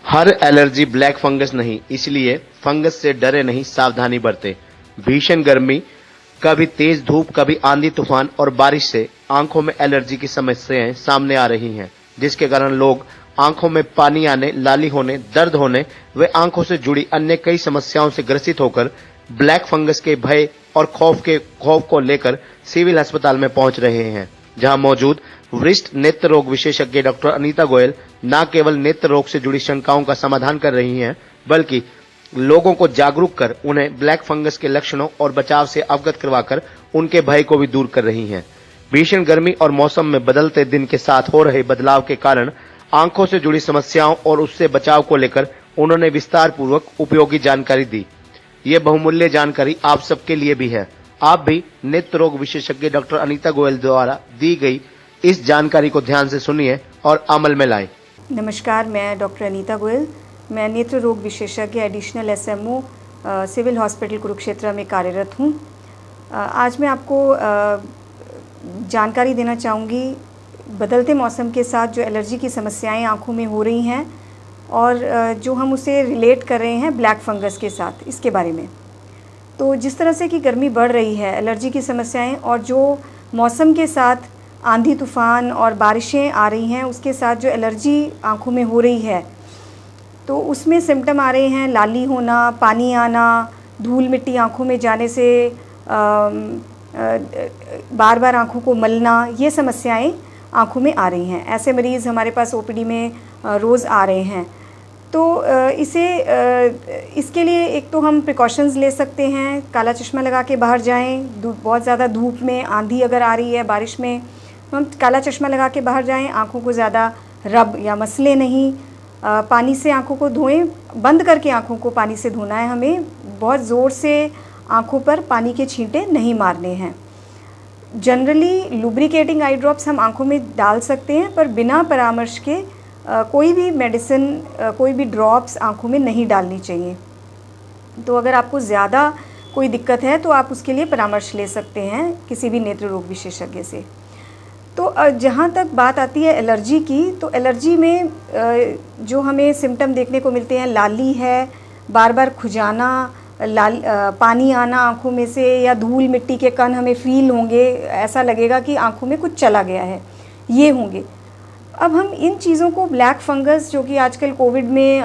हर allergy black fungus नहीं, इसलिए fungus से डरे नहीं, सावधानी बरतें। भीषण गर्मी, कभी तेज धूप, कभी आंधी तूफान और बारिश से आंखों में एलर्जी की समस्याएं सामने आ रही हैं, जिसके कारण लोग आंखों में पानी आने, लाली होने, दर्द होने व आंखों से जुड़ी अन्य कई समस्याओं से ग्रसित होकर ब्लैक फंगस के भय और खौफ को लेकर सिविल अस्पताल में पहुंच रहे हैं, जहां मौजूद वरिष्ठ नेत्र रोग विशेषज्ञ डॉक्टर अनीता गोयल न केवल नेत्र रोग से जुड़ी शंकाओं का समाधान कर रही हैं, बल्कि लोगों को जागरूक कर उन्हें ब्लैक फंगस के लक्षणों और बचाव से अवगत करवाकर उनके भय को भी दूर कर रही हैं। भीषण गर्मी और मौसम में बदलते दिन के साथ हो रहे बदलाव के कारण आंखों से जुड़ी समस्याओं और उससे बचाव को लेकर उन्होंने विस्तार पूर्वक उपयोगी जानकारी दी। ये बहुमूल्य जानकारी आप सबके लिए भी है। आप भी नेत्र रोग विशेषज्ञ डॉक्टर अनीता गोयल द्वारा दी गई इस जानकारी को ध्यान से सुनिए और अमल में लाएं। नमस्कार, मैं डॉक्टर अनीता गोयल। मैं नेत्र रोग विशेषज्ञ additional SMO civil hospital Kurukshetra में कार्यरत हूँ। आज मैं आपको जानकारी देना चाहूँगी बदलते मौसम के साथ जो एलर्जी की समस्याएं आँखों में हो रही हैं और जो हम उसे रिलेट कर रहे हैं ब्लैक फंगस के साथ, इसके बारे में। तो जिस तरह से कि गर्मी बढ़ रही है, एलर्जी की समस्याएं और जो मौसम के साथ आंधी तूफान और बारिशें आ रही हैं, उसके साथ जो एलर्जी आँखों में हो रही है, तो उसमें सिम्टम आ रहे हैं लाली होना, पानी आना, धूल मिट्टी आँखों में जाने से बार बार आँखों को मलना, ये समस्याएं आँखों में आ रही हैं। ऐसे मरीज़ हमारे पास ओपीडी में रोज़ आ रहे हैं। तो इसके लिए एक तो हम प्रिकॉशंस ले सकते हैं, काला चश्मा लगा के बाहर जाएं, बहुत ज़्यादा धूप में, आंधी अगर आ रही है, बारिश में, तो हम काला चश्मा लगा के बाहर जाएं, आँखों को ज़्यादा रब या मसले नहीं, पानी से आँखों को धोएं, बंद करके आँखों को पानी से धोना है हमें, बहुत ज़ोर से आँखों पर पानी के छींटे नहीं मारने हैं। जनरली लुब्रिकेटिंग आई ड्रॉप्स हम आँखों में डाल सकते हैं, पर बिना परामर्श के कोई भी मेडिसिन, कोई भी ड्रॉप्स आँखों में नहीं डालनी चाहिए। तो अगर आपको ज़्यादा कोई दिक्कत है तो आप उसके लिए परामर्श ले सकते हैं किसी भी नेत्र रोग विशेषज्ञ से। तो जहाँ तक बात आती है एलर्जी की, तो एलर्जी में जो हमें सिम्टम देखने को मिलते हैं, लाली है, बार बार खुजाना, पानी आना आँखों में से, या धूल मिट्टी के कण हमें फील होंगे, ऐसा लगेगा कि आँखों में कुछ चला गया है, ये होंगे। अब हम इन चीज़ों को ब्लैक फंगस, जो कि आजकल कोविड में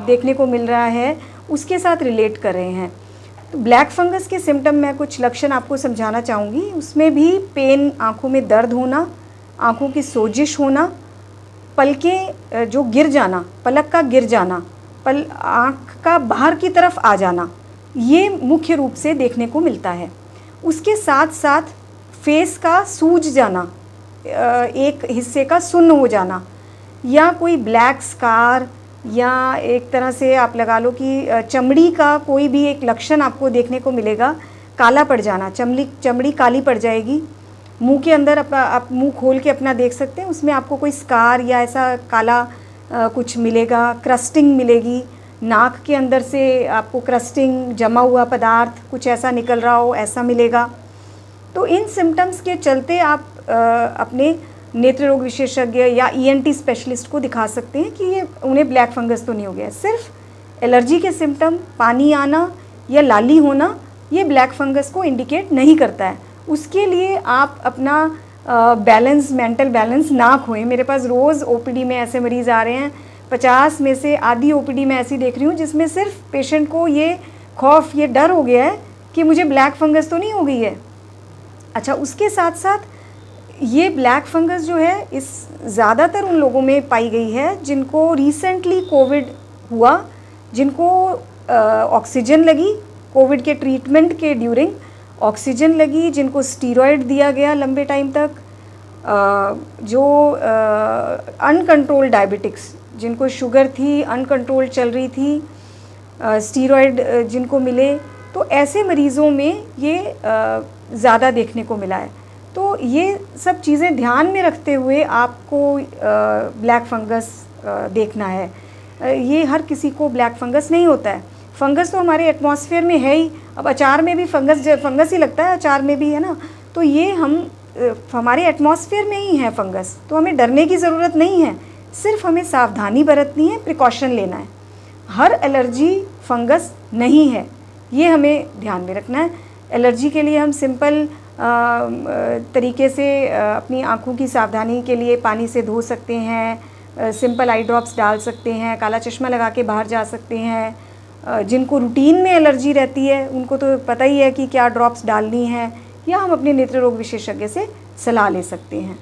देखने को मिल रहा है, उसके साथ रिलेट कर रहे हैं। तो ब्लैक फंगस के सिम्टम मैं कुछ लक्षण आपको समझाना चाहूँगी। उसमें भी पेन, आँखों में दर्द होना, आँखों की सोजिश होना, पलकें जो गिर जाना, पलक का गिर जाना, आँख का बाहर की तरफ आ जाना, ये मुख्य रूप से देखने को मिलता है। उसके साथ साथ फेस का सूज जाना, एक हिस्से का सुन्न हो जाना, या कोई ब्लैक स्कार, या एक तरह से आप लगा लो कि चमड़ी का कोई भी एक लक्षण आपको देखने को मिलेगा, काला पड़ जाना, चमड़ी काली पड़ जाएगी। मुंह के अंदर आप मुंह खोल के अपना देख सकते हैं, उसमें आपको कोई स्कार या ऐसा काला कुछ मिलेगा। क्रस्टिंग मिलेगी, नाक के अंदर से आपको क्रस्टिंग, जमा हुआ पदार्थ कुछ ऐसा निकल रहा हो, ऐसा मिलेगा। तो इन सिम्टम्स के चलते आप अपने नेत्र रोग विशेषज्ञ या ईएनटी स्पेशलिस्ट को दिखा सकते हैं कि ये उन्हें ब्लैक फंगस तो नहीं हो गया। सिर्फ एलर्जी के सिम्टम, पानी आना या लाली होना, ये ब्लैक फंगस को इंडिकेट नहीं करता है। उसके लिए आप अपना बैलेंस, मेंटल बैलेंस ना खोएं। मेरे पास रोज़ ओपीडी में ऐसे मरीज़ आ रहे हैं, 50 में से आधी ओपीडी में ऐसी देख रही हूँ जिसमें सिर्फ पेशेंट को ये खौफ, ये डर हो गया है कि मुझे ब्लैक फंगस तो नहीं हो गई है। अच्छा, उसके साथ साथ ये ब्लैक फंगस जो है, इस ज़्यादातर उन लोगों में पाई गई है जिनको रिसेंटली कोविड हुआ, जिनको ऑक्सीजन लगी, कोविड के ट्रीटमेंट के ड्यूरिंग ऑक्सीजन लगी, जिनको स्टीरॉयड दिया गया लंबे टाइम तक, जो अनकंट्रोल्ड डायबिटिक्स, जिनको शुगर थी, अनकंट्रोल्ड चल रही थी, स्टीरॉयड जिनको मिले, तो ऐसे मरीज़ों में ये ज़्यादा देखने को मिला है। तो ये सब चीज़ें ध्यान में रखते हुए आपको ब्लैक फंगस देखना है। ये हर किसी को ब्लैक फंगस नहीं होता है। फंगस तो हमारे एटमॉस्फेयर में है ही। अब अचार में भी फंगस ही लगता है, अचार में भी, है ना। तो ये हमारे एटमॉस्फेयर में ही है फंगस, तो हमें डरने की ज़रूरत नहीं है। सिर्फ हमें सावधानी बरतनी है, प्रिकॉशन लेना है। हर एलर्जी फंगस नहीं है, ये हमें ध्यान में रखना है। एलर्जी के लिए हम सिंपल तरीके से अपनी आँखों की सावधानी के लिए पानी से धो सकते हैं, सिंपल आई ड्रॉप्स डाल सकते हैं, काला चश्मा लगा के बाहर जा सकते हैं। जिनको रूटीन में एलर्जी रहती है उनको तो पता ही है कि क्या ड्रॉप्स डालनी है, या हम अपने नेत्र रोग विशेषज्ञ से सलाह ले सकते हैं।